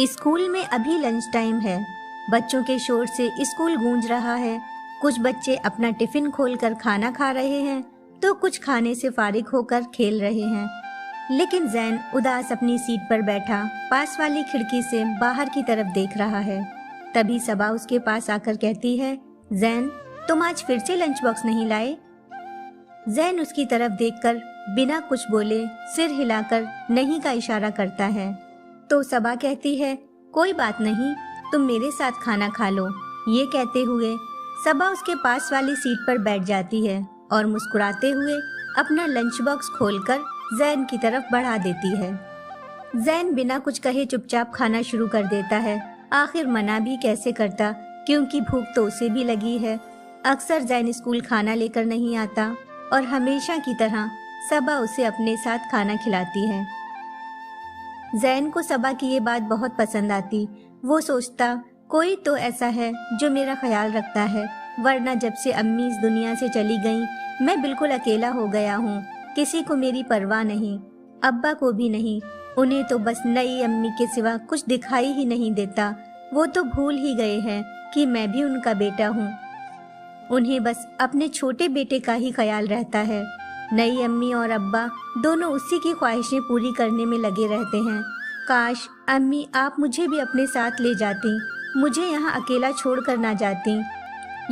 School में अभी lunch time है। बच्चों के शोर से स्कूल गूंज रहा है। कुछ बच्चे अपना टिफिन खोलकर खाना खा रहे हैं तो कुछ खाने से फारिग होकर खेल रहे हैं। लेकिन जैन उदास अपनी सीट पर बैठा पास वाली खिड़की से बाहर की तरफ देख रहा है। तभी सबा उसके पास आकर कहती है, जैन, तुम आज फिर से लंच बॉक्स नहीं लाए? जैन उसकी तरफ देखकर बिना कुछ बोले सिर हिलाकर नहीं का इशारा करता है। तो सबा कहती है, कोई बात नहीं, तुम मेरे साथ खाना खा लो। ये कहते हुए सबा उसके पास वाली सीट पर बैठ जाती है और मुस्कुराते हुए अपना लंच बॉक्स खोलकर जैन की तरफ बढ़ा देती है। जैन बिना कुछ कहे चुपचाप खाना शुरू कर देता है। आखिर मना भी कैसे करता, क्योंकि भूख तो उसे भी लगी है। अक्सर जैन स्कूल खाना लेकर नहीं आता और हमेशा की तरह सबा उसे अपने साथ खाना खिलाती है। जैन को सबा की ये बात बहुत पसंद आती। वो सोचता, कोई तो ऐसा है जो मेरा ख्याल रखता है, वरना जब से अम्मी इस दुनिया से चली गईं, मैं बिल्कुल अकेला हो गया हूँ। किसी को मेरी परवाह नहीं, अब्बा को भी नहीं। उन्हें तो बस नई अम्मी के सिवा कुछ दिखाई ही नहीं देता। वो तो भूल ही गए हैं कि मैं भी उनका बेटा हूँ। उन्हें बस अपने छोटे बेटे का ही ख्याल रहता है। नई अम्मी और अब्बा दोनों उसी की ख्वाहिशें पूरी करने में लगे रहते हैं। काश अम्मी आप मुझे भी अपने साथ ले जाती, मुझे यहाँ अकेला छोड़ कर ना जाती।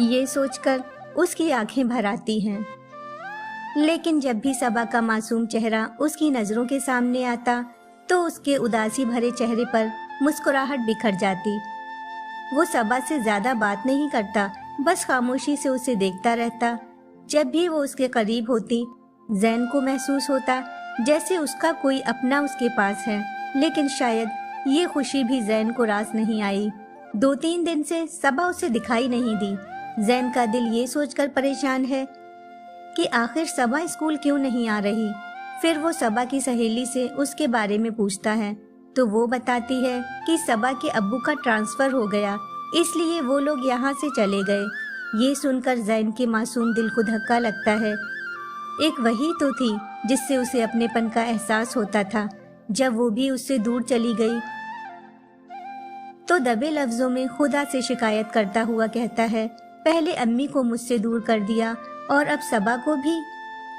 ये सोचकर उसकी आंखें भर आती हैं। लेकिन जब भी सबा का मासूम चेहरा उसकी नजरों के सामने आता तो उसके उदासी भरे चेहरे पर मुस्कुराहट बिखर जाती। वो सबा से ज्यादा बात नहीं करता, बस खामोशी से उसे देखता रहता। जब भी वो उसके करीब होती, जैन को महसूस होता जैसे उसका कोई अपना उसके पास है। लेकिन शायद ये खुशी भी जैन को रास नहीं आई। 2-3 दिन से सबा उसे दिखाई नहीं दी। जैन का दिल ये सोचकर परेशान है कि आखिर सबा स्कूल क्यों नहीं आ रही। फिर वो सबा की सहेली से उसके बारे में पूछता है तो वो बताती है कि सबा के अब्बू का ट्रांसफर हो गया, इसलिए वो लोग यहाँ से चले गए। ये सुनकर जैन के मासूम दिल को धक्का लगता है। एक वही तो थी जिससे उसे अपनेपन का एहसास होता था। जब वो भी उससे दूर चली गई तो दबे लफ्जों में खुदा से शिकायत करता हुआ कहता है, पहले अम्मी को मुझसे दूर कर दिया और अब सबा को भी।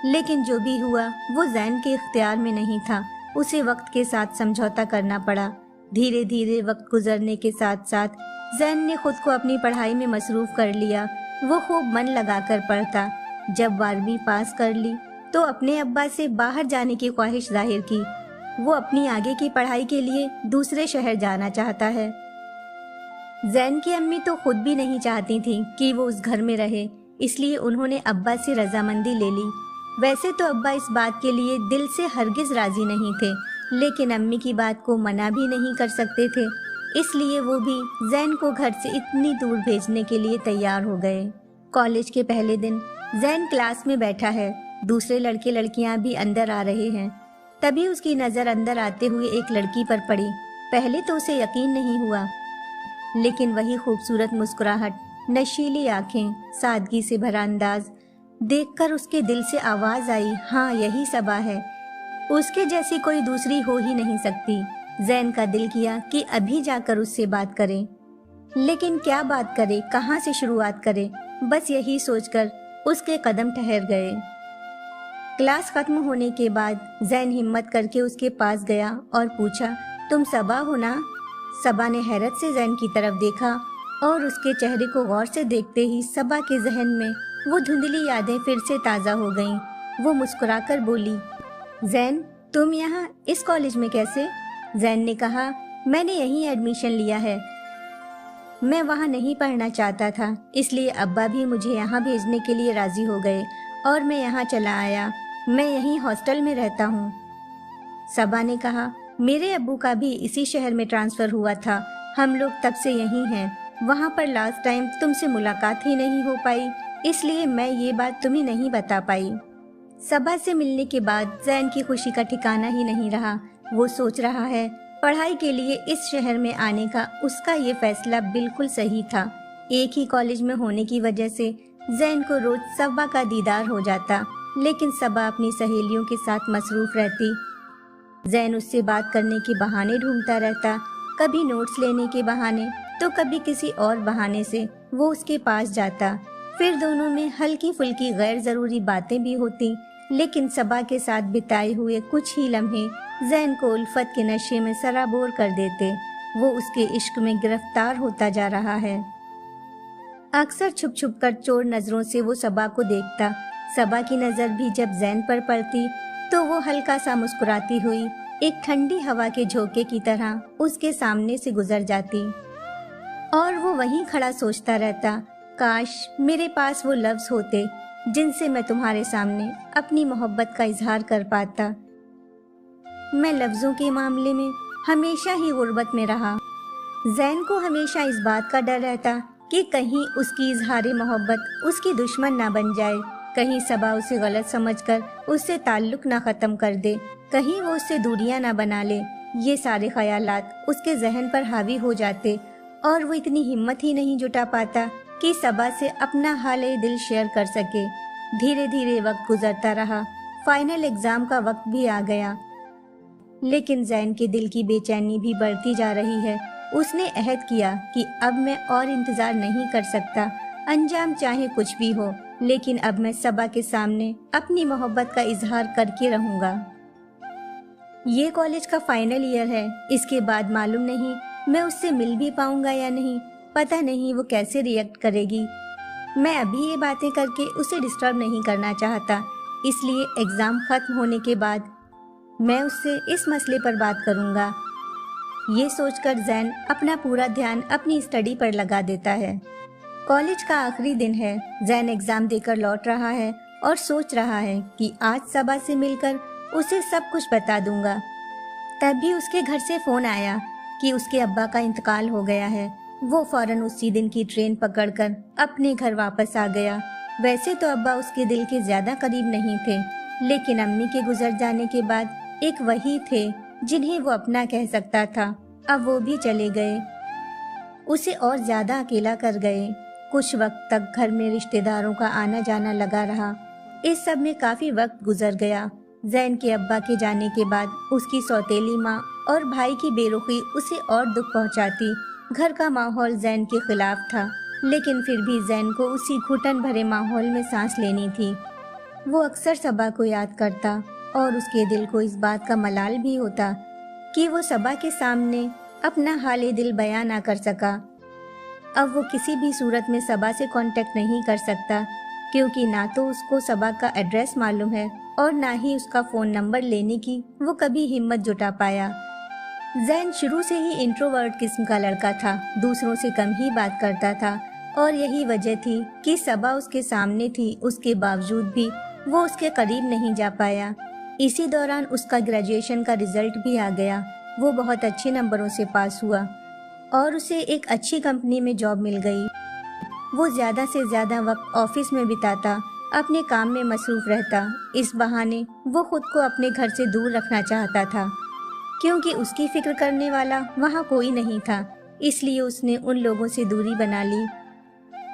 लेकिन जो भी हुआ वो जैन के इख्तियार में नहीं था। उसे वक्त के साथ समझौता करना पड़ा। धीरे धीरे वक्त गुजरने के साथ साथ जैन ने खुद को अपनी पढ़ाई में मसरूफ कर लिया। वो खूब मन लगाकर पढ़ता। जब 12वीं पास कर ली तो अपने अब्बा से बाहर जाने की ख्वाहिश जाहिर की। वो अपनी आगे की पढ़ाई के लिए दूसरे शहर जाना चाहता है। जैन की अम्मी तो खुद भी नहीं चाहती थी कि वो उस घर में रहे, इसलिए उन्होंने अब्बा से रजामंदी ले ली। वैसे तो अब्बा इस बात के लिए दिल से हरगिज राजी नहीं थे, लेकिन अम्मी की बात को मना भी नहीं कर सकते थे, इसलिए वो भी जैन को घर से इतनी दूर भेजने के लिए तैयार हो गए। कॉलेज के पहले दिन जैन क्लास में बैठा है। दूसरे लड़के लड़कियां भी अंदर आ रहे हैं। तभी उसकी नजर अंदर आते हुए एक लड़की पर पड़ी। पहले तो उसे यकीन नहीं हुआ, लेकिन वही खूबसूरत मुस्कुराहट, नशीली आंखें, सादगी से भरा अंदाज देखकर उसके दिल से आवाज आई, हाँ यही सबा है। उसके जैसी कोई दूसरी हो ही नहीं सकती। जैन का दिल किया कि अभी जाकर उससे बात करे, लेकिन क्या बात करे, कहाँ से शुरुआत करे, बस यही सोचकर उसके कदम ठहर गए। क्लास खत्म होने के बाद जैन हिम्मत करके उसके पास गया और पूछा, तुम सबा हो ना? सबा ने हैरत से जैन की तरफ देखा और उसके चेहरे को गौर से देखते ही सबा के जहन में वो धुंधली यादें फिर से ताज़ा हो गईं। वो मुस्कुराकर बोली, जैन तुम यहाँ इस कॉलेज में कैसे? जैन ने कहा, मैंने यहीं एडमिशन लिया है। मैं वहाँ नहीं पढ़ना चाहता था, इसलिए अब्बा भी मुझे यहाँ भेजने के लिए राजी हो गए और मैं यहाँ चला आया। मैं यहीं हॉस्टल में रहता हूँ। सबा ने कहा, मेरे अब्बू का भी इसी शहर में ट्रांसफर हुआ था। हम लोग तब से यहीं हैं। वहाँ पर लास्ट टाइम तुमसे मुलाकात ही नहीं हो पाई, इसलिए मैं ये बात तुम्हें नहीं बता पाई। सबा से मिलने के बाद जैन की खुशी का ठिकाना ही नहीं रहा। वो सोच रहा है पढ़ाई के लिए इस शहर में आने का उसका ये फैसला बिल्कुल सही था। एक ही कॉलेज में होने की वजह से जैन को रोज सबा का दीदार हो जाता, लेकिन सबा अपनी सहेलियों के साथ मसरूफ रहती। जैन उससे बात करने के बहाने ढूंढता रहता, कभी नोट्स लेने के बहाने तो कभी किसी और बहाने से वो उसके पास जाता। फिर दोनों में हल्की फुल्की गैर जरूरी बातें भी होती, लेकिन सबा के साथ बिताए हुए कुछ ही लम्हे जैन को उल्फत के नशे में सराबोर कर देते। वो उसके इश्क में गिरफ्तार होता जा रहा है। अक्सर छुप छुप कर चोर नजरों से वो सबा को देखता। सबा की नजर भी जब जैन पर पड़ती तो वो हल्का सा मुस्कुराती हुई एक ठंडी हवा के झोंके की तरह उसके सामने से गुजर जाती, और वो वहीं खड़ा सोचता रहता, काश मेरे पास वो लफ्ज होते जिनसे मैं तुम्हारे सामने अपनी मोहब्बत का इजहार कर पाता। मैं लफ्जों के मामले में हमेशा ही गुर्बत में रहा। जैन को हमेशा इस बात का डर रहता कि कहीं उसकी इजहार मोहब्बत उसकी दुश्मन ना बन जाए, कहीं सबा उसे गलत समझकर उससे ताल्लुक ना खत्म कर दे, कहीं वो उससे दूरियां ना बना ले। ये सारे ख्यालात उसके जहन पर हावी हो जाते और वो इतनी हिम्मत ही नहीं जुटा पाता कि सबा से अपना हाल दिल शेयर कर सके। धीरे धीरे वक्त गुजरता रहा, फाइनल एग्जाम का वक्त भी आ गया, लेकिन जैन के दिल की बेचैनी भी बढ़ती जा रही है। उसने अहद किया कि अब मैं और इंतजार नहीं कर सकता, अंजाम चाहे कुछ भी हो, लेकिन अब मैं सबा के सामने अपनी मोहब्बत का इजहार करके रहूंगा। ये कॉलेज का फाइनल ईयर है, इसके बाद मालूम नहीं मैं उससे मिल भी पाऊंगा या नहीं, पता नहीं वो कैसे रिएक्ट करेगी। मैं अभी ये बातें करके उसे डिस्टर्ब नहीं करना चाहता, इसलिए एग्जाम खत्म होने के बाद मैं उससे इस मसले पर बात करूंगा। ये सोचकर जैन अपना पूरा ध्यान अपनी स्टडी पर लगा देता है। कॉलेज का आखिरी दिन है, जैन एग्जाम देकर लौट रहा है और सोच रहा है कि आज सबा से मिलकर उसे सब कुछ बता दूंगा। तभी उसके घर से फोन आया कि उसके अब्बा का इंतकाल हो गया है। वो फौरन उसी दिन की ट्रेन पकड़कर अपने घर वापस आ गया। वैसे तो अब्बा उसके दिल के ज्यादा करीब नहीं थे, लेकिन अम्मी के गुजर जाने के बाद एक वही थे जिन्हें वो अपना कह सकता था। अब वो भी चले गए, उसे और ज्यादा अकेला कर गए। कुछ वक्त तक घर में रिश्तेदारों का आना जाना लगा रहा। इस सब में काफी वक्त गुजर गया। जैन के अब्बा के जाने के बाद उसकी सौतेली माँ और भाई की बेरुखी उसे और दुख पहुंचाती। घर का माहौल जैन के खिलाफ था, लेकिन फिर भी जैन को उसी घुटन भरे माहौल में सांस लेनी थी। वो अक्सर सबा को याद करता और उसके दिल को इस बात का मलाल भी होता कि वो सबा के सामने अपना हाल दिल बयां ना कर सका। अब वो किसी भी सूरत में सबा से कांटेक्ट नहीं कर सकता, क्योंकि ना तो उसको सबा का एड्रेस मालूम है और ना ही उसका फोन नंबर लेने की वो कभी हिम्मत जुटा पाया। जैन शुरू से ही इंट्रोवर्ट किस्म का लड़का था, दूसरों से कम ही बात करता था, और यही वजह थी कि सबा उसके सामने थी, उसके बावजूद भी वो उसके करीब नहीं जा पाया। इसी दौरान उसका ग्रेजुएशन का रिजल्ट भी आ गया। वो बहुत अच्छे नंबरों से पास हुआ और उसे एक अच्छी कंपनी में जॉब मिल गई। वो ज्यादा से ज्यादा वक्त ऑफिस में बिताता, अपने काम में मसरूफ रहता। इस बहाने वो खुद को अपने घर से दूर रखना चाहता था, क्योंकि उसकी फिक्र करने वाला वहाँ कोई नहीं था, इसलिए उसने उन लोगों से दूरी बना ली।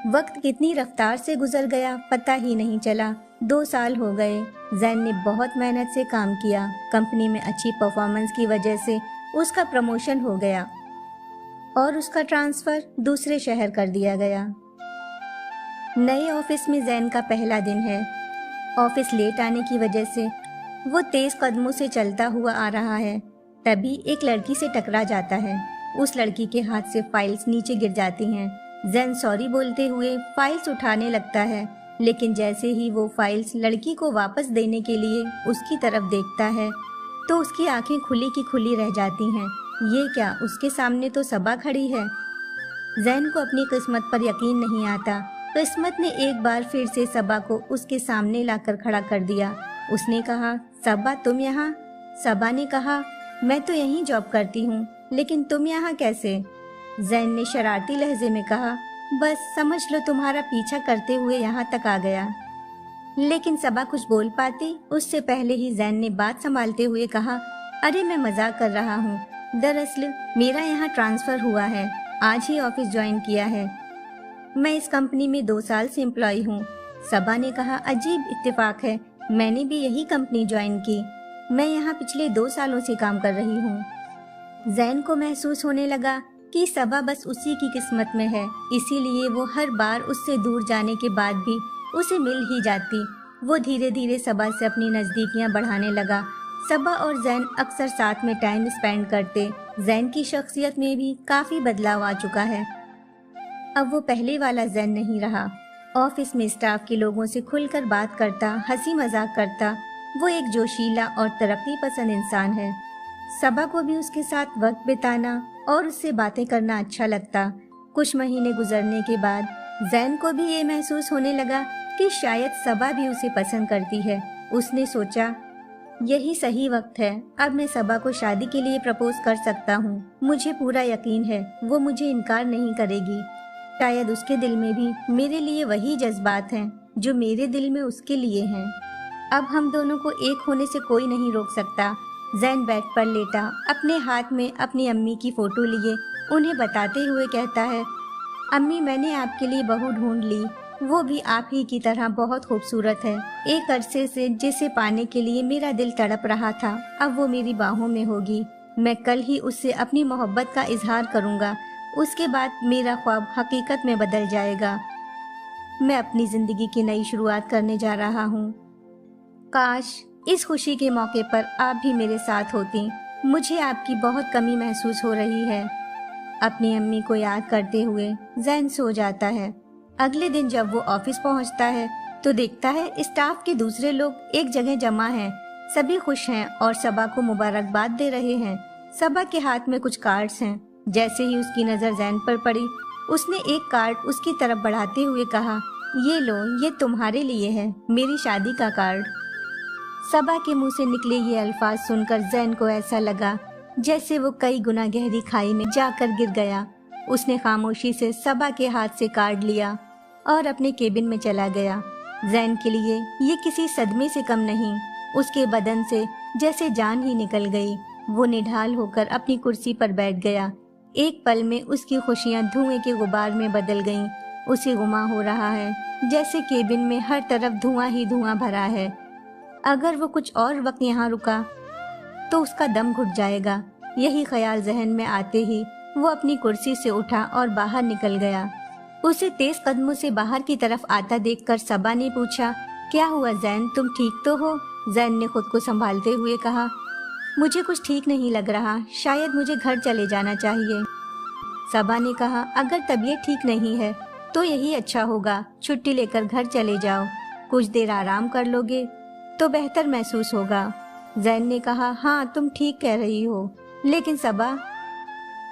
वक्त कितनी रफ्तार से गुजर गया पता ही नहीं चला। 2 साल हो गए। जैन ने बहुत मेहनत से काम किया। कंपनी में अच्छी परफॉर्मेंस की वजह से उसका प्रमोशन हो गया और उसका ट्रांसफर दूसरे शहर कर दिया गया। नए ऑफिस में जैन का पहला दिन है। ऑफिस लेट आने की वजह से वो तेज कदमों से चलता हुआ आ रहा है। तभी एक लड़की से टकरा जाता है। उस लड़की के हाथ से फाइल्स नीचे गिर जाती हैं। जैन सॉरी बोलते हुए फाइल्स उठाने लगता है, लेकिन जैसे ही वो फाइल्स लड़की को वापस देने के लिए उसकी तरफ देखता है तो उसकी आंखें खुली की खुली रह जाती हैं। ये क्या, उसके सामने तो सबा खड़ी है। जैन को अपनी किस्मत पर यकीन नहीं आता। किस्मत ने एक बार फिर से सबा को उसके सामने लाकर खड़ा कर दिया। उसने कहा, सबा तुम यहाँ? सबा ने कहा, मैं तो यहीं जॉब करती हूँ, लेकिन तुम यहाँ कैसे? जैन ने शरारती लहजे में कहा, बस समझ लो तुम्हारा पीछा करते हुए यहाँ तक आ गया। लेकिन सबा कुछ बोल पाती उससे पहले ही जैन ने बात संभालते हुए कहा, अरे मैं मजाक कर रहा हूँ, दरअसल मेरा यहाँ ट्रांसफर हुआ है, आज ही ऑफिस ज्वाइन किया है। मैं इस कंपनी में 2 साल से एम्प्लॉय हूँ। सबा ने कहा, अजीब इत्तेफाक है, मैंने भी यही कंपनी ज्वाइन की। मैं यहाँ पिछले 2 सालों से काम कर रही हूँ। जैन को महसूस होने लगा कि सबा बस उसी की किस्मत में है, इसीलिए वो हर बार उससे दूर जाने के बाद भी उसे मिल ही जाती। वो धीरे धीरे सबा से अपनी नज़दीकियाँ बढ़ाने लगा। सबा और जैन अक्सर साथ में टाइम स्पेंड करते। जैन की शख्सियत में भी काफ़ी बदलाव आ चुका है। अब वो पहले वाला जैन नहीं रहा। ऑफिस में स्टाफ के लोगों से खुलकर बात करता, हंसी मजाक करता। वो एक जोशीला और तरक्की पसंद इंसान है। सबा को भी उसके साथ वक्त बिताना और उससे बातें करना अच्छा लगता। कुछ महीने गुजरने के बाद जैन को भी ये महसूस होने लगा कि शायद सबा भी उसे पसंद करती है। उसने सोचा, यही सही वक्त है, अब मैं सबा को शादी के लिए प्रपोज कर सकता हूँ। मुझे पूरा यकीन है वो मुझे इनकार नहीं करेगी। शायद उसके दिल में भी मेरे लिए वही जज्बात हैं जो मेरे दिल में उसके लिए हैं। अब हम दोनों को एक होने से कोई नहीं रोक सकता। जैन बेड पर लेटा अपने हाथ में अपनी अम्मी की फोटो लिए उन्हें बताते हुए कहता है, अम्मी मैंने आपके लिए बहू ढूंढ ली, वो भी आप ही की तरह बहुत खूबसूरत है। एक अरसे से जिसे पाने के लिए मेरा दिल तड़प रहा था, अब वो मेरी बाहों में होगी। मैं कल ही उससे अपनी मोहब्बत का इजहार करूँगा। उसके बाद मेरा ख्वाब हकीकत में बदल जाएगा। मैं अपनी जिंदगी की नई शुरुआत करने जा रहा हूँ। काश इस खुशी के मौके पर आप भी मेरे साथ होती। मुझे आपकी बहुत कमी महसूस हो रही है। अपनी अम्मी को याद करते हुए जैन सो जाता है। अगले दिन जब वो ऑफिस पहुंचता है तो देखता है स्टाफ के दूसरे लोग एक जगह जमा हैं। सभी खुश हैं और सबा को मुबारकबाद दे रहे हैं। सबा के हाथ में कुछ कार्ड्स हैं। जैसे ही उसकी नजर जैन पर पड़ी, उसने एक कार्ड उसकी तरफ बढ़ाते हुए कहा, ये लो, ये तुम्हारे लिए है, मेरी शादी का कार्ड। सबा के मुंह से निकले ये अल्फाज सुनकर जैन को ऐसा लगा जैसे वो कई गुना गहरी खाई में जाकर गिर गया। उसने खामोशी से सबा के हाथ से कार्ड लिया और अपने केबिन में चला गया। जैन के लिए ये किसी सदमे से कम नहीं। उसके बदन से जैसे जान ही निकल गई। वो निढाल होकर अपनी कुर्सी पर बैठ गया। एक पल में उसकी खुशियां धुएं के गुबार में बदल गईं। उसे गुमा हो रहा है जैसे केबिन में हर तरफ धुआं ही धुआं भरा है। अगर वो कुछ और वक्त यहाँ रुका तो उसका दम घुट जाएगा। यही ख्याल जहन में आते ही वो अपनी कुर्सी से उठा और बाहर निकल गया। उसे तेज कदमों से बाहर की तरफ आता देखकर सबा ने पूछा, क्या हुआ जैन, तुम ठीक तो हो? जैन ने खुद को संभालते हुए कहा, मुझे कुछ ठीक नहीं लग रहा, शायद मुझे घर चले जाना चाहिए। सबा ने कहा, अगर तबीयत ठीक नहीं है तो यही अच्छा होगा, छुट्टी लेकर घर चले जाओ। कुछ देर आराम कर लोगे तो बेहतर महसूस होगा। जैन ने कहा, हाँ तुम ठीक कह रही हो, लेकिन सबा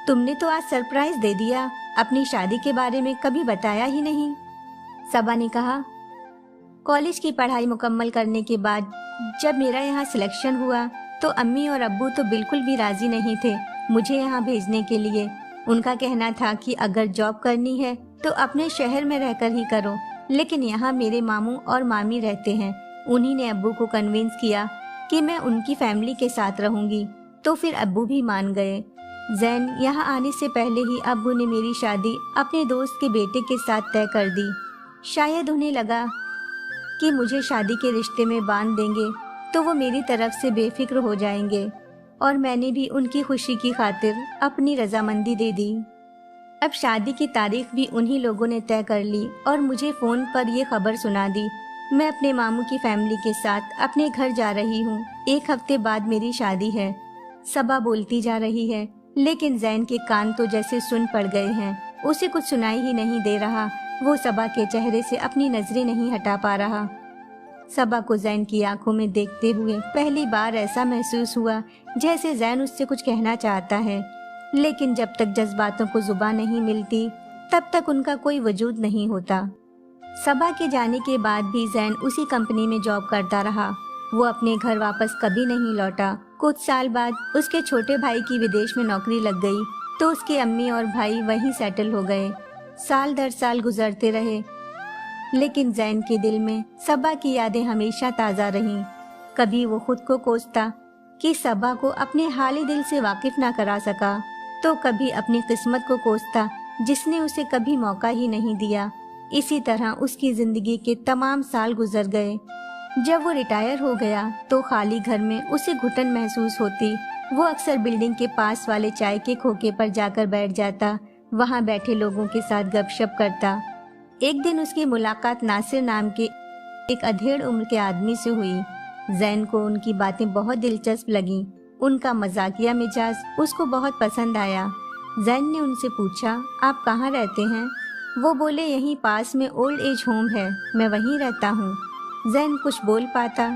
तुमने तो आज सरप्राइज दे दिया, अपनी शादी के बारे में कभी बताया ही नहीं। सबा ने कहा, कॉलेज की पढ़ाई मुकम्मल करने के बाद जब मेरा यहाँ सिलेक्शन हुआ तो अम्मी और अब्बू तो बिल्कुल भी राजी नहीं थे मुझे यहाँ भेजने के लिए। उनका कहना था कि अगर जॉब करनी है तो अपने शहर में रहकर ही करो, लेकिन यहाँ मेरे मामू और मामी रहते हैं। उन्हीं ने अब्बू को कन्विंस किया कि मैं उनकी फैमिली के साथ रहूंगी, तो फिर अब्बू भी मान गए। जैन यहाँ आने से पहले ही अब्बू ने मेरी शादी अपने दोस्त के बेटे के साथ तय कर दी। शायद उन्हें लगा कि मुझे शादी के रिश्ते में बांध देंगे तो वो मेरी तरफ से बेफिक्र हो जाएंगे, और मैंने भी उनकी खुशी की खातिर अपनी रजामंदी दे दी। अब शादी की तारीख भी उन्हीं लोगों ने तय कर ली और मुझे फोन पर ये खबर सुना दी। मैं अपने मामू की फैमिली के साथ अपने घर जा रही हूँ। 1 हफ्ते बाद मेरी शादी है। सबा बोलती जा रही है, लेकिन जैन के कान तो जैसे सुन पड़ गए हैं। उसे कुछ सुनाई ही नहीं दे रहा। वो सबा के चेहरे से अपनी नजरें नहीं हटा पा रहा। सबा को जैन की आंखों में देखते हुए पहली बार ऐसा महसूस हुआ जैसे जैन उससे कुछ कहना चाहता है, लेकिन जब तक जज्बातों को जुबान नहीं मिलती तब तक उनका कोई वजूद नहीं होता। सबा के जाने के बाद भी जैन उसी कंपनी में जॉब करता रहा। वो अपने घर वापस कभी नहीं लौटा। कुछ साल बाद उसके छोटे भाई की विदेश में नौकरी लग गई तो उसके अम्मी और भाई वहीं सेटल हो गए। साल दर साल गुजरते रहे, लेकिन जैन के दिल में सबा की यादें हमेशा ताज़ा रहीं। कभी वो खुद को कोसता कि सबा को अपने हाली दिल से वाकिफ ना करा सका, तो कभी अपनी किस्मत को कोसता जिसने उसे कभी मौका ही नहीं दिया। इसी तरह उसकी जिंदगी के तमाम साल गुजर गए। जब वो रिटायर हो गया तो खाली घर में उसे घुटन महसूस होती। वो अक्सर बिल्डिंग के पास वाले चाय के खोखे पर जाकर बैठ जाता, वहाँ बैठे लोगों के साथ गपशप करता। एक दिन उसकी मुलाकात नासिर नाम के एक अधेड़ उम्र के आदमी से हुई। जैन को उनकी बातें बहुत दिलचस्प लगीं। उनका मजाकिया मिजाज उसको बहुत पसंद आया। जैन ने उनसे पूछा, आप कहाँ रहते हैं? वो बोले, यहीं पास में ओल्ड एज होम है, मैं वहीं रहता हूँ। जैन कुछ बोल पाता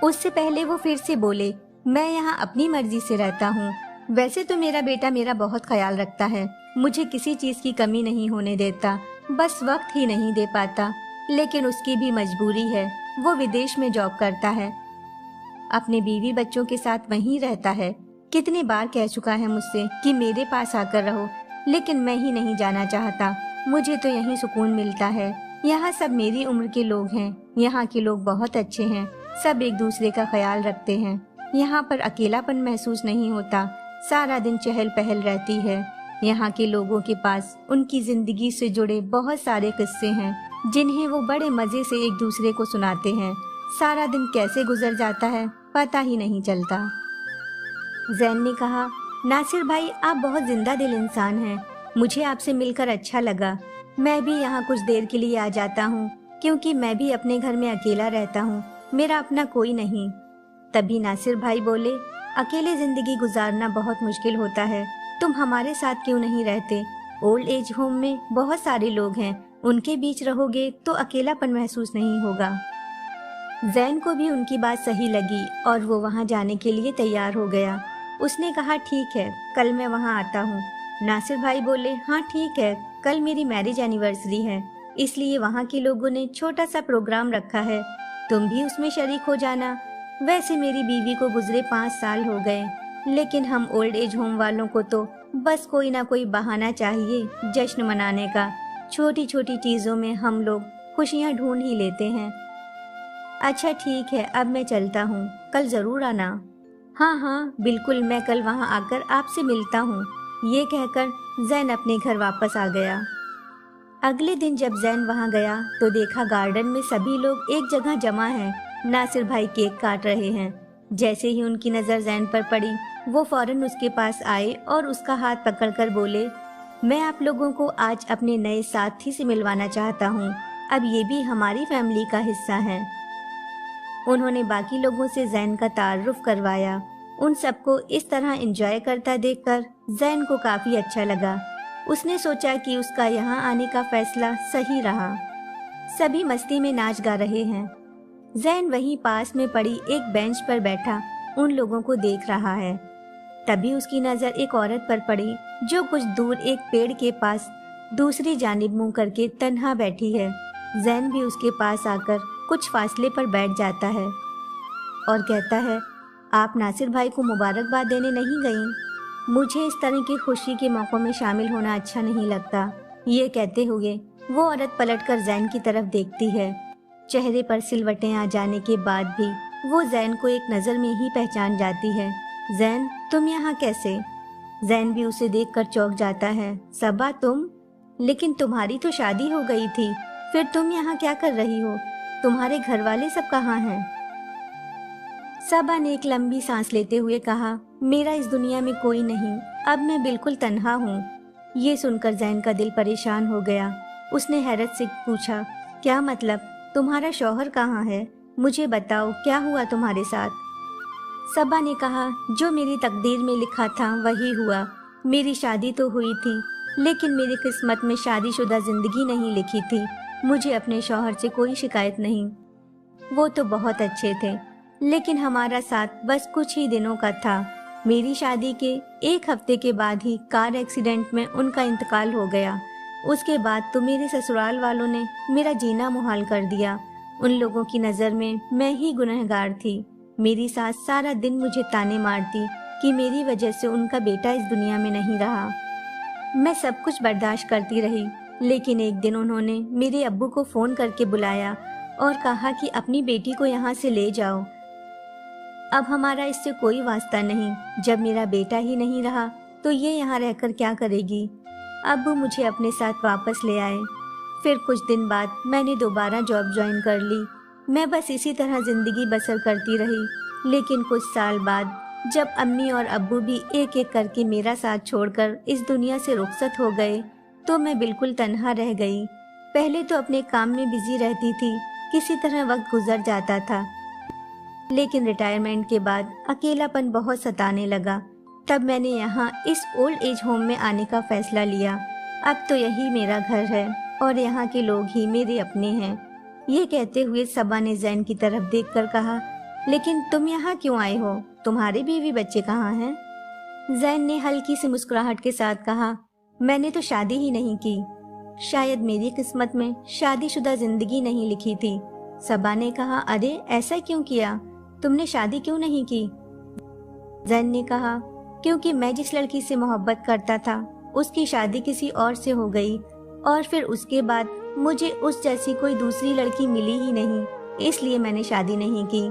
उससे पहले वो फिर से बोले, मैं यहाँ अपनी मर्जी से रहता हूँ। वैसे तो मेरा बेटा मेरा बहुत ख्याल रखता है, मुझे किसी चीज की कमी नहीं होने देता, बस वक्त ही नहीं दे पाता। लेकिन उसकी भी मजबूरी है, वो विदेश में जॉब करता है, अपने बीवी बच्चों के साथ वहीं रहता है। कितने बार कह चुका है मुझसे कि मेरे पास आकर रहो, लेकिन मैं ही नहीं जाना चाहता। मुझे तो यहीं सुकून मिलता है। यहाँ सब मेरी उम्र के लोग हैं। यहाँ के लोग बहुत अच्छे हैं, सब एक दूसरे का ख्याल रखते हैं। यहाँ पर अकेलापन महसूस नहीं होता, सारा दिन चहल पहल रहती है। यहाँ के लोगों के पास उनकी जिंदगी से जुड़े बहुत सारे किस्से हैं, जिन्हें वो बड़े मजे से एक दूसरे को सुनाते हैं। सारा दिन कैसे गुजर जाता है पता ही नहीं चलता। जैन ने कहा, नासिर भाई, आप बहुत जिंदा दिल इंसान हैं। मुझे आपसे मिलकर अच्छा लगा। मैं भी यहाँ कुछ देर के लिए आ जाता हूँ, क्योंकि मैं भी अपने घर में अकेला रहता हूँ, मेरा अपना कोई नहीं। तभी नासिर भाई बोले, अकेले जिंदगी गुजारना बहुत मुश्किल होता है, तुम हमारे साथ क्यों नहीं रहते? ओल्ड एज होम में बहुत सारे लोग हैं, उनके बीच रहोगे तो अकेलापन महसूस नहीं होगा। जैन को भी उनकी बात सही लगी और वो वहाँ जाने के लिए तैयार हो गया। उसने कहा, ठीक है, कल मैं वहाँ आता हूँ। नासिर भाई बोले, हाँ ठीक है, कल मेरी मैरिज एनिवर्सरी है, इसलिए वहाँ के लोगों ने छोटा सा प्रोग्राम रखा है, तुम भी उसमें शरीक हो जाना। वैसे मेरी बीवी को गुजरे 5 साल हो गए, लेकिन हम ओल्ड एज होम वालों को तो बस कोई ना कोई बहाना चाहिए जश्न मनाने का। छोटी छोटी चीजों में हम लोग खुशियाँ ढूंढ ही लेते हैं। अच्छा ठीक है, अब मैं चलता हूँ, कल जरूर आना। हाँ हाँ बिल्कुल, मैं कल वहाँ आकर आपसे मिलता हूँ। ये कहकर जैन अपने घर वापस आ गया। अगले दिन जब जैन वहाँ गया तो देखा गार्डन में सभी लोग एक जगह जमा हैं। नासिर भाई केक काट रहे हैं। जैसे ही उनकी नज़र जैन पर पड़ी, वो फौरन उसके पास आए और उसका हाथ पकड़कर बोले, मैं आप लोगों को आज अपने नए साथी से मिलवाना चाहता हूँ, अब ये भी हमारी फैमिली का हिस्सा है। उन्होंने बाकी लोगों से जैन का तारुफ करवाया। उन सबको इस तरह एंजॉय करता देखकर जैन को काफी अच्छा लगा। उसने सोचा कि उसका यहाँ आने का फैसला सही रहा। सभी मस्ती में नाच गा रहे हैं। जैन वहीं पास में पड़ी एक बेंच पर बैठा उन लोगों को देख रहा है। तभी उसकी नजर एक औरत पर पड़ी जो कुछ दूर एक पेड़ के पास दूसरी जानिब मुंह करके तन्हा बैठी है। जैन भी उसके पास आकर कुछ फासले पर बैठ जाता है और कहता है, आप नासिर भाई को मुबारकबाद देने नहीं गईं? मुझे इस तरह की खुशी के मौक़ों में शामिल होना अच्छा नहीं लगता। ये कहते हुए वो औरत पलटकर जैन की तरफ देखती है। चेहरे पर सिलवटें आ जाने के बाद भी वो जैन को एक नज़र में ही पहचान जाती है। जैन, तुम यहाँ कैसे? जैन भी उसे देखकर चौंक जाता है। सबा तुम? लेकिन तुम्हारी तो शादी हो गई थी, फिर तुम यहाँ क्या कर रही हो? तुम्हारे घर वाले सब कहाँ हैं? सबा ने एक लंबी सांस लेते हुए कहा, मेरा इस दुनिया में कोई नहीं, अब मैं बिल्कुल तन्हा हूँ। ये सुनकर जैन का दिल परेशान हो गया। उसने हैरत से पूछा, क्या मतलब? तुम्हारा शौहर कहाँ है? मुझे बताओ, क्या हुआ तुम्हारे साथ? सबा ने कहा, जो मेरी तकदीर में लिखा था वही हुआ। मेरी शादी तो हुई थी, लेकिन मेरी किस्मत में शादीशुदा जिंदगी नहीं लिखी थी। मुझे अपने शौहर से कोई शिकायत नहीं, वो तो बहुत अच्छे थे, लेकिन हमारा साथ बस कुछ ही दिनों का था। मेरी शादी के 1 हफ्ते के बाद ही कार एक्सीडेंट में उनका इंतकाल हो गया। उसके बाद तो मेरे ससुराल वालों ने मेरा जीना मुहाल कर दिया। उन लोगों की नज़र में मैं ही गुनहगार थी। मेरी सास सारा दिन मुझे ताने मारती कि मेरी वजह से उनका बेटा इस दुनिया में नहीं रहा। मैं सब कुछ बर्दाश्त करती रही, लेकिन एक दिन उन्होंने मेरे अब्बू को फ़ोन करके बुलाया और कहा कि अपनी बेटी को यहाँ से ले जाओ। अब हमारा इससे कोई वास्ता नहीं। जब मेरा बेटा ही नहीं रहा तो ये यहाँ रहकर क्या करेगी? अब्बू मुझे अपने साथ वापस ले आए। फिर कुछ दिन बाद मैंने दोबारा जॉब ज्वाइन कर ली। मैं बस इसी तरह जिंदगी बसर करती रही। लेकिन कुछ साल बाद जब अम्मी और अब्बू भी एक एक करके मेरा साथ छोड़कर इस दुनिया से रुखसत हो गए तो मैं बिल्कुल तन्हा रह गई। पहले तो अपने काम में बिजी रहती थी, किसी तरह वक्त गुजर जाता था। लेकिन रिटायरमेंट के बाद अकेलापन बहुत सताने लगा। तब मैंने यहाँ इस ओल्ड एज होम में आने का फैसला लिया। अब तो यही मेरा घर है और यहाँ के लोग ही मेरे अपने हैं। ये कहते हुए सबा ने जैन की तरफ देखकर कहा, लेकिन तुम यहाँ क्यों आए हो? तुम्हारे बीवी बच्चे कहाँ हैं? जैन ने हल्की सी मुस्कुराहट के साथ कहा, मैंने तो शादी ही नहीं की। शायद मेरी किस्मत में शादीशुदा जिंदगी नहीं लिखी थी। सबा ने कहा, अरे ऐसा क्यों किया? तुमने शादी क्यों नहीं की? जैन ने कहा, क्योंकि मैं जिस लड़की से मोहब्बत करता था उसकी शादी किसी और से हो गई और फिर उसके बाद मुझे उस जैसी कोई दूसरी लड़की मिली ही नहीं, इसलिए मैंने शादी नहीं की।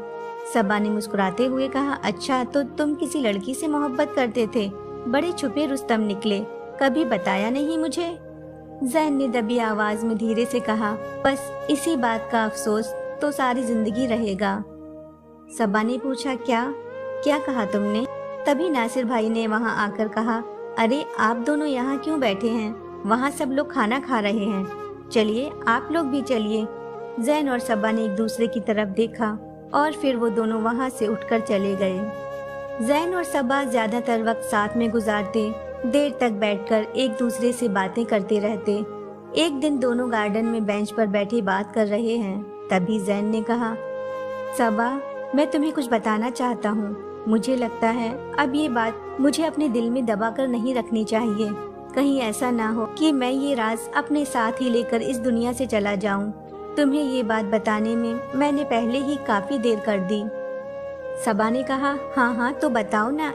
सबा ने मुस्कुराते हुए कहा, अच्छा तो तुम किसी लड़की से मोहब्बत करते थे? बड़े छुपे रुस्तम निकले, कभी बताया नहीं मुझे। जैन ने दबी आवाज में धीरे से कहा, बस इसी बात का अफसोस तो सारी जिंदगी रहेगा। सबा ने पूछा, क्या कहा तुमने? तभी नासिर भाई ने वहां आकर कहा, अरे आप दोनों यहाँ क्यों बैठे हैं? वहाँ सब लोग खाना खा रहे हैं, चलिए आप लोग भी चलिए। जैन और सबा ने एक दूसरे की तरफ देखा और फिर वो दोनों वहाँ से उठकर चले गए। जैन और सबा ज्यादातर वक्त साथ में गुजारते, देर तक बैठकर एक दूसरे से बातें करते रहते। एक दिन दोनों गार्डन में बेंच पर बैठे बात कर रहे हैं। तभी जैन ने कहा, सबा मैं तुम्हें कुछ बताना चाहता हूँ। मुझे लगता है अब ये बात मुझे अपने दिल में दबा कर नहीं रखनी चाहिए। कहीं ऐसा ना हो कि मैं ये राज अपने साथ ही लेकर इस दुनिया से चला जाऊं। तुम्हें ये बात बताने में मैंने पहले ही काफी देर कर दी। सबा ने कहा, हाँ तो बताओ ना,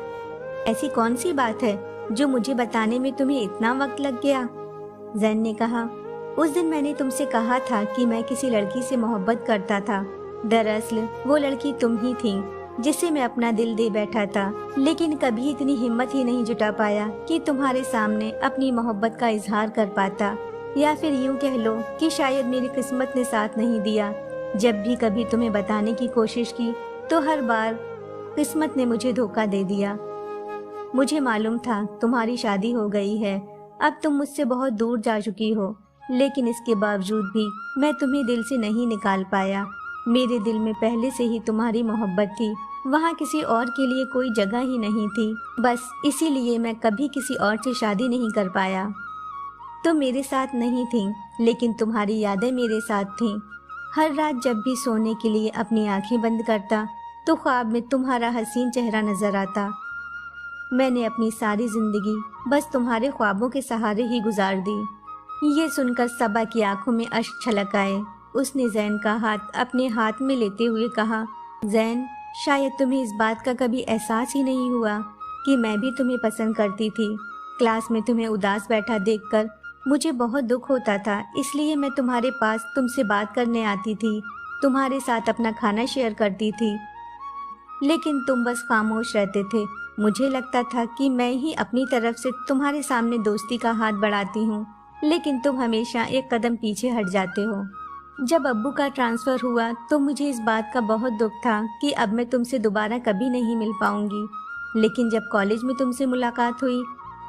ऐसी कौन सी बात है जो मुझे बताने में तुम्हें इतना वक्त लग गया? जैन ने कहा, उस दिन मैंने तुमसे कहा था कि मैं किसी लड़की से मोहब्बत करता था। दरअसल वो लड़की तुम ही थी जिसे मैं अपना दिल दे बैठा था, लेकिन कभी इतनी हिम्मत ही नहीं जुटा पाया कि तुम्हारे सामने अपनी मोहब्बत का इजहार कर पाता, या फिर यूं कह लो कि शायद मेरी किस्मत ने साथ नहीं दिया। जब भी कभी तुम्हें बताने की कोशिश की तो हर बार किस्मत ने मुझे धोखा दे दिया। मुझे मालूम था तुम्हारी शादी हो गई है, अब तुम मुझसे बहुत दूर जा चुकी हो, लेकिन इसके बावजूद भी मैं तुम्हें दिल से नहीं निकाल पाया। मेरे दिल में पहले से ही तुम्हारी मोहब्बत थी, वहाँ किसी और के लिए कोई जगह ही नहीं थी। बस इसीलिए मैं कभी किसी और से शादी नहीं कर पाया। तुम मेरे साथ नहीं थी, लेकिन तुम्हारी यादें मेरे साथ थीं। हर रात जब भी सोने के लिए अपनी आंखें बंद करता तो ख्वाब में तुम्हारा हसीन चेहरा नजर आता। मैंने अपनी सारी जिंदगी बस तुम्हारे ख्वाबों के सहारे ही गुजार दी। ये सुनकर सबा की आंखों में अश्क छलक आए। उसने जैन का हाथ अपने हाथ में लेते हुए कहा, जैन शायद तुम्हें इस बात का कभी एहसास ही नहीं हुआ कि मैं भी तुम्हें पसंद करती थी। क्लास में तुम्हें उदास बैठा देखकर मुझे बहुत दुख होता था, इसलिए मैं तुम्हारे पास तुमसे बात करने आती थी, तुम्हारे साथ अपना खाना शेयर करती थी, लेकिन तुम बस खामोश रहते थे। मुझे लगता था कि मैं ही अपनी तरफ से तुम्हारे सामने दोस्ती का हाथ बढ़ाती हूँ, लेकिन तुम हमेशा एक कदम पीछे हट जाते हो। जब अब्बू का ट्रांसफर हुआ तो मुझे इस बात का बहुत दुख था कि अब मैं तुमसे दोबारा कभी नहीं मिल पाऊंगी, लेकिन जब कॉलेज में तुमसे मुलाकात हुई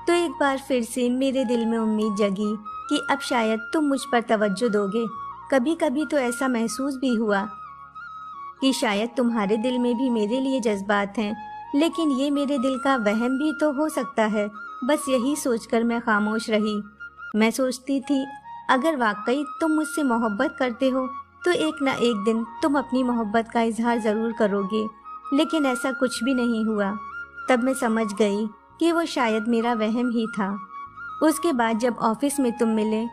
तो एक बार फिर से मेरे दिल में उम्मीद जगी कि अब शायद तुम मुझ पर तवज्जो दोगे। कभी कभी तो ऐसा महसूस भी हुआ कि शायद तुम्हारे दिल में भी मेरे लिए जज्बात हैं, लेकिन ये मेरे दिल का वहम भी तो हो सकता है। बस यही सोचकर मैं खामोश रही। मैं सोचती थी अगर वाकई तुम मुझसे मोहब्बत करते हो तो एक ना एक दिन तुम अपनी मोहब्बत का इजहार जरूर करोगे, लेकिन ऐसा कुछ भी नहीं हुआ। तब मैं समझ गई कि वो शायद मेरा वहम ही था। उसके बाद जब ऑफिस में तुम मिले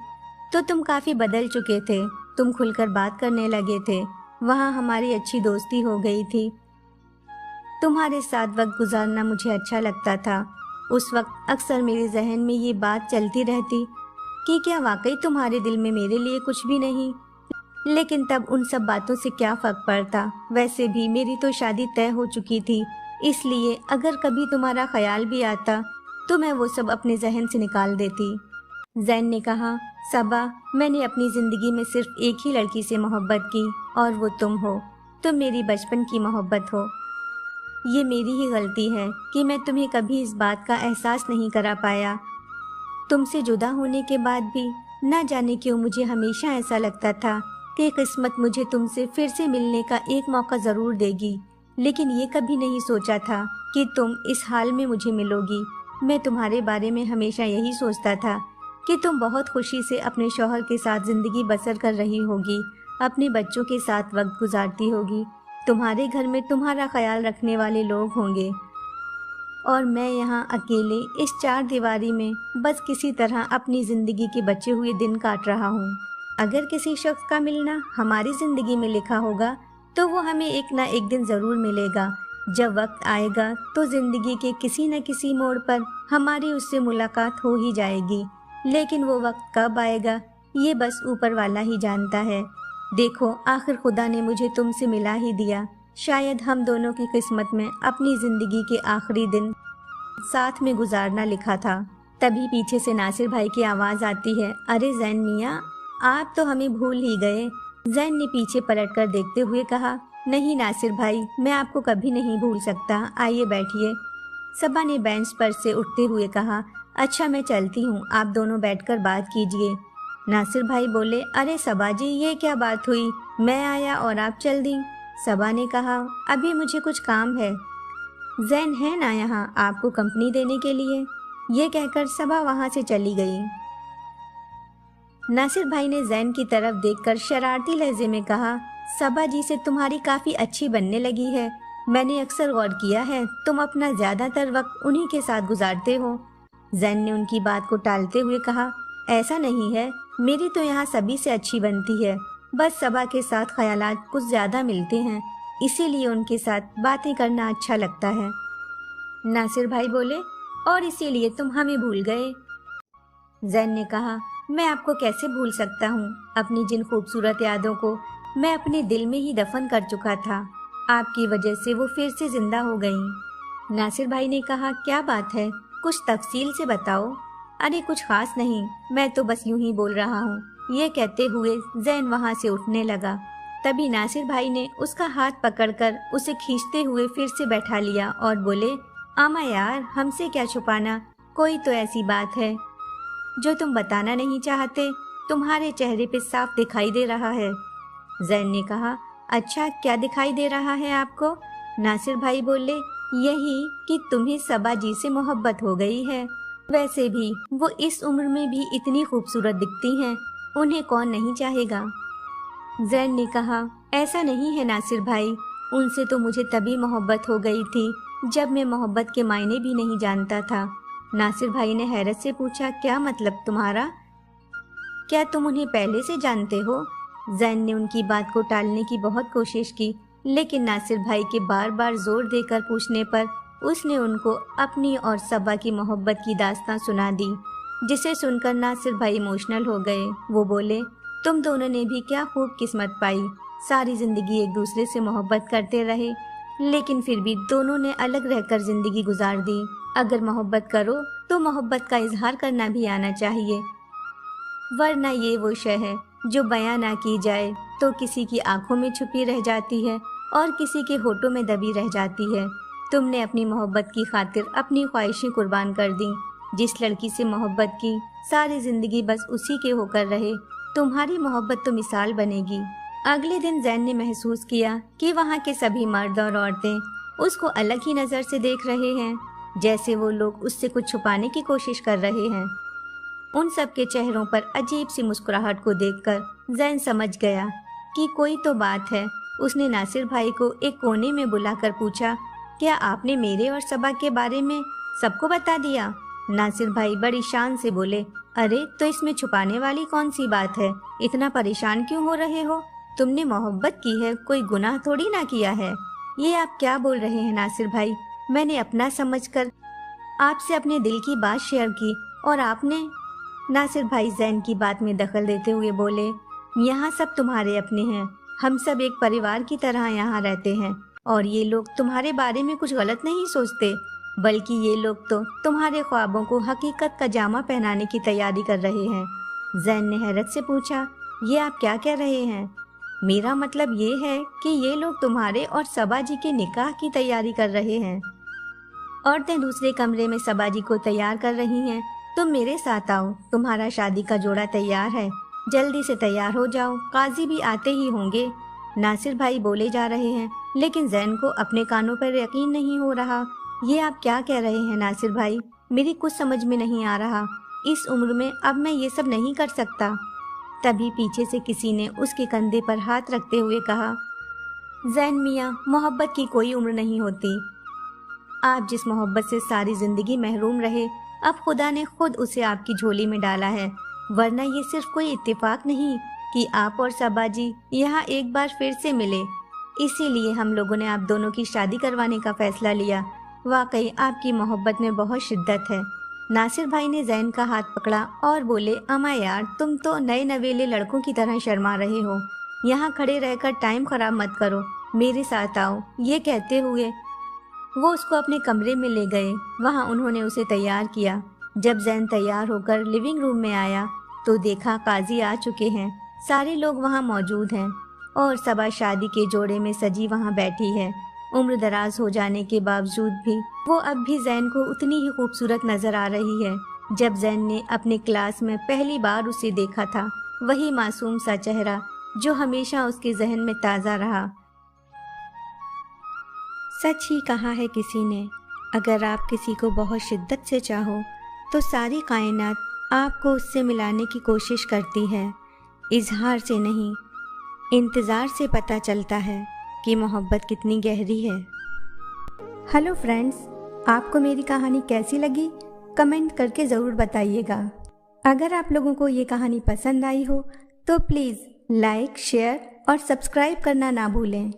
तो तुम काफी बदल चुके थे। तुम खुलकर बात करने लगे थे, वहाँ हमारी अच्छी दोस्ती हो गई थी। तुम्हारे साथ वक्त गुजारना मुझे अच्छा लगता था। उस वक्त अक्सर मेरे जहन में ये बात चलती रहती कि क्या वाकई तुम्हारे दिल में मेरे लिए कुछ भी नहीं, लेकिन तब उन सब बातों से क्या फर्क पड़ता। वैसे भी मेरी तो शादी तय हो चुकी थी, इसलिए अगर कभी तुम्हारा ख्याल भी आता तो मैं वो सब अपने जहन से निकाल देती। जैन ने कहा, सबा, मैंने अपनी जिंदगी में सिर्फ एक ही लड़की से मोहब्बत की और वो तुम हो। तुम मेरी बचपन की मोहब्बत हो। ये मेरी ही गलती है कि मैं तुम्हें कभी इस बात का एहसास नहीं करा पाया। तुमसे जुदा होने के बाद भी न जाने क्यों मुझे हमेशा ऐसा लगता था कि किस्मत मुझे तुमसे फिर से मिलने का एक मौका जरूर देगी, लेकिन ये कभी नहीं सोचा था कि तुम इस हाल में मुझे मिलोगी। मैं तुम्हारे बारे में हमेशा यही सोचता था कि तुम बहुत खुशी से अपने शौहर के साथ जिंदगी बसर कर रही होगी, अपने बच्चों के साथ वक्त गुजारती होगी, तुम्हारे घर में तुम्हारा ख्याल रखने वाले लोग होंगे और मैं यहाँ अकेले इस चार दीवारी में बस किसी तरह अपनी जिंदगी के बचे हुए दिन काट रहा हूँ। अगर किसी शख्स का मिलना हमारी जिंदगी में लिखा होगा तो वो हमें एक ना एक दिन जरूर मिलेगा। जब वक्त आएगा तो जिंदगी के किसी न किसी मोड़ पर हमारी उससे मुलाकात हो ही जाएगी, लेकिन वो वक्त कब आएगा ये बस ऊपर वाला ही जानता है। देखो, आखिर खुदा ने मुझे तुमसे मिला ही दिया। शायद हम दोनों की किस्मत में अपनी जिंदगी के आखिरी दिन साथ में गुजारना लिखा था। तभी पीछे से नासिर भाई की आवाज आती है, अरे जैन मियाँ, आप तो हमें भूल ही गए। जैन ने पीछे पलटकर देखते हुए कहा, नहीं नासिर भाई, मैं आपको कभी नहीं भूल सकता। आइए बैठिए। सबा ने बेंच पर से उठते हुए कहा, अच्छा मैं चलती हूँ, आप दोनों बैठकर बात कीजिए। नासिर भाई बोले, अरे सबा जी, ये क्या बात हुई, मैं आया और आप चल दी। सबा ने कहा, अभी मुझे कुछ काम है। जैन है ना यहाँ आपको कंपनी देने के लिए। ये कहकर सबा वहाँ से चली गई। नासिर भाई ने जैन की तरफ देखकर शरारती लहजे में कहा, सबा जी से तुम्हारी काफी अच्छी बनने लगी है। मैंने अक्सर गौर किया है, तुम अपना ज्यादातर वक्त उन्हीं के साथ गुजारते हो। जैन ने उनकी बात को टालते हुए कहा, ऐसा नहीं है, मेरी तो यहाँ सभी से अच्छी बनती है। बस सबा के साथ ख्यालात कुछ ज्यादा मिलते हैं, इसीलिए उनके साथ बातें करना अच्छा लगता है। नासिर भाई बोले, और इसीलिए तुम हमें भूल गए। जैन ने कहा, मैं आपको कैसे भूल सकता हूँ। अपनी जिन खूबसूरत यादों को मैं अपने दिल में ही दफन कर चुका था, आपकी वजह से वो फिर से जिंदा हो गईं। नासिर भाई ने कहा, क्या बात है, कुछ तफसील से बताओ। अरे कुछ खास नहीं, मैं तो बस यूं ही बोल रहा हूँ। ये कहते हुए जैन वहाँ से उठने लगा। तभी नासिर भाई ने उसका हाथ पकड़कर उसे खींचते हुए फिर से बैठा लिया और बोले, आमा यार, हमसे क्या छुपाना, कोई तो ऐसी बात है जो तुम बताना नहीं चाहते, तुम्हारे चेहरे पे साफ दिखाई दे रहा है। जैन ने कहा, अच्छा क्या दिखाई दे रहा है आपको। नासिर भाई बोले, यही कि तुम्हें सबा जी से मोहब्बत हो गई है। वैसे भी वो इस उम्र में भी इतनी खूबसूरत दिखती हैं, उन्हें कौन नहीं चाहेगा। जैन ने कहा, ऐसा नहीं है नासिर भाई, उनसे तो मुझे तभी मोहब्बत हो गई थी जब मैं मोहब्बत के मायने भी नहीं जानता था। नासिर भाई ने हैरत से पूछा, क्या मतलब तुम्हारा, क्या तुम उन्हें पहले से जानते हो। जैन ने उनकी बात को टालने की बहुत कोशिश की, लेकिन नासिर भाई के बार बार जोर देकर पूछने पर उसने उनको अपनी और सबा की मोहब्बत की दास्तां सुना दी, जिसे सुनकर नासिर भाई इमोशनल हो गए। वो बोले, तुम दोनों ने भी क्या खूब किस्मत पाई, सारी जिंदगी एक दूसरे से मोहब्बत करते रहे, लेकिन फिर भी दोनों ने अलग रहकर जिंदगी गुजार दी। अगर मोहब्बत करो तो मोहब्बत का इजहार करना भी आना चाहिए, वरना ये वो शय है जो बयां ना की जाए तो किसी की आंखों में छुपी रह जाती है और किसी के होठों में दबी रह जाती है। तुमने अपनी मोहब्बत की खातिर अपनी ख्वाहिशें कुर्बान कर दी। जिस लड़की से मोहब्बत की, सारी जिंदगी बस उसी के होकर रहे। तुम्हारी मोहब्बत तो मिसाल बनेगी। अगले दिन जैन ने महसूस किया कि वहाँ के सभी मर्द और औरतें उसको अलग ही नजर से देख रहे हैं, जैसे वो लोग उससे कुछ छुपाने की कोशिश कर रहे हैं। उन सब के चेहरों पर अजीब सी मुस्कुराहट को देखकर जैन समझ गया कि कोई तो बात है। उसने नासिर भाई को एक कोने में बुलाकर पूछा, क्या आपने मेरे और सबा के बारे में सबको बता दिया। नासिर भाई बड़ी शान से बोले, अरे तो इसमें छुपाने वाली कौन सी बात है, इतना परेशान क्यों हो रहे हो, तुमने मोहब्बत की है, कोई गुनाह थोड़ी ना किया है। ये आप क्या बोल रहे हैं नासिर भाई, मैंने अपना समझकर आपसे अपने दिल की बात शेयर की और आपने। नासिर भाई जैन की बात में दखल देते हुए बोले, यहाँ सब तुम्हारे अपने हैं, हम सब एक परिवार की तरह यहाँ रहते हैं और ये लोग तुम्हारे बारे में कुछ गलत नहीं सोचते। बल्कि ये लोग तो तुम्हारे ख्वाबों को हकीकत का जामा पहनाने की तैयारी कर रहे हैं। जैन ने हैरत से पूछा, ये आप क्या कह रहे हैं? मेरा मतलब ये है कि ये लोग तुम्हारे और सबा जी के निकाह की तैयारी कर रहे हैं। औरतें दूसरे कमरे में सबा जी को तैयार कर रही हैं। तुम मेरे साथ आओ, तुम्हारा शादी का जोड़ा तैयार है, जल्दी से तैयार हो जाओ, काजी भी आते ही होंगे। नासिर भाई बोले जा रहे हैं, लेकिन जैन को अपने कानों पर यकीन नहीं हो रहा। ये आप क्या कह रहे हैं नासिर भाई? मेरी कुछ समझ में नहीं आ रहा। इस उम्र में अब मैं ये सब नहीं कर सकता। तभी पीछे से किसी ने उसके कंधे पर हाथ रखते हुए कहा, जैन मियाँ, मोहब्बत की कोई उम्र नहीं होती। आप जिस मोहब्बत से सारी जिंदगी महरूम रहे, अब खुदा ने खुद उसे आपकी झोली में डाला है। वरना ये सिर्फ कोई इत्तेफाक नहीं कि आप और सबा जी यहाँ एक बार फिर से मिले। इसीलिए हम लोगों ने आप दोनों की शादी करवाने का फैसला लिया। वाकई आपकी मोहब्बत में बहुत शिद्दत है। नासिर भाई ने जैन का हाथ पकड़ा और बोले, अमा यार, तुम तो नए नवेले लड़कों की तरह शर्मा रहे हो। यहाँ खड़े रहकर टाइम खराब मत करो, मेरे साथ आओ। ये कहते हुए वो उसको अपने कमरे में ले गए। वहाँ उन्होंने उसे तैयार किया। जब जैन तैयार होकर लिविंग रूम में आया तो देखा काजी आ चुके हैं। सारे लोग वहाँ मौजूद हैं और सबा शादी के जोड़े में सजी वहाँ बैठी है। उम्र दराज हो जाने के बावजूद भी वो अब भी जैन को उतनी ही खूबसूरत नजर आ रही है जब जैन ने अपने क्लास में पहली बार उसे देखा था। वही मासूम सा चेहरा जो हमेशा उसके जहन में ताज़ा रहा। सच ही कहा है किसी ने, अगर आप किसी को बहुत शिद्दत से चाहो तो सारी कायनात आपको उससे मिलाने की कोशिश करती है। इजहार से नहीं, इंतज़ार से पता चलता है कि मोहब्बत कितनी गहरी है। हेलो फ्रेंड्स, आपको मेरी कहानी कैसी लगी? कमेंट करके ज़रूर बताइएगा। अगर आप लोगों को ये कहानी पसंद आई हो तो प्लीज़ लाइक, शेयर और सब्सक्राइब करना ना भूलें।